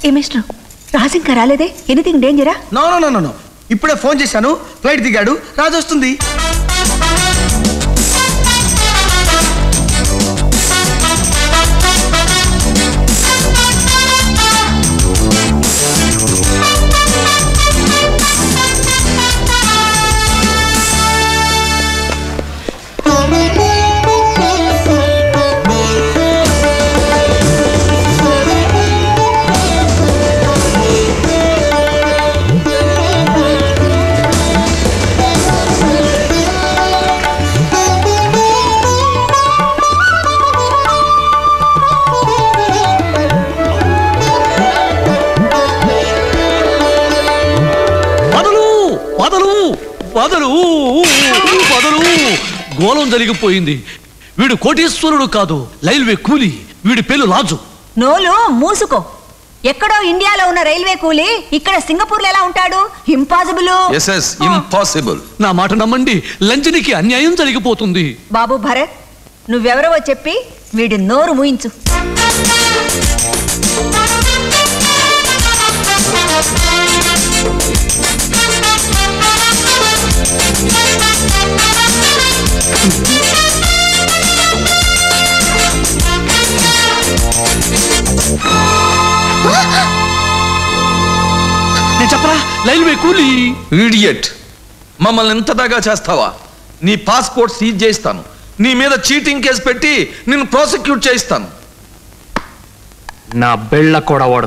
ఏ mister Raju ఇంకా రాలేదే? Anything డేంజరా? నో నో నో నో, ఇప్పుడే ఫోన్ చేశాను, ఫ్లైట్ దిగాడు, రాజు వస్తుంది. గోళం జరిగిపోయింది. వీడు కోటీశ్వరుడు కాదు, రైల్వే కూలీ. వీడి పేరు రాజు. నోలు మూసుకో. ఎక్కడో ఇండియాలో ఉన్న రైల్వే కూలీ ఇక్కడ సింగపూర్ లో ఎలా ఉంటాడు? ఇంపాసిబుల్. ఇంపాసిబుల్. నా మాట నమ్మండి, లంచనికి అన్యాయం జరిగిపోతుంది. బాబు భరత్, నువ్వెవరవో చెప్పి వీడి నోరు మూయించు. నేను చెప్పరా, రైల్వే కూలీ. ఇడియట్, మమ్మల్ని ఎంతదాగా చేస్తావా? నీ పాస్పోర్ట్ సీజ్ చేయిస్తాను, నీ మీద చీటింగ్ కేసు పెట్టి నిన్ను ప్రాసిక్యూట్ చేయిస్తాను. నా బెళ్ళ కూడా ఓడదు.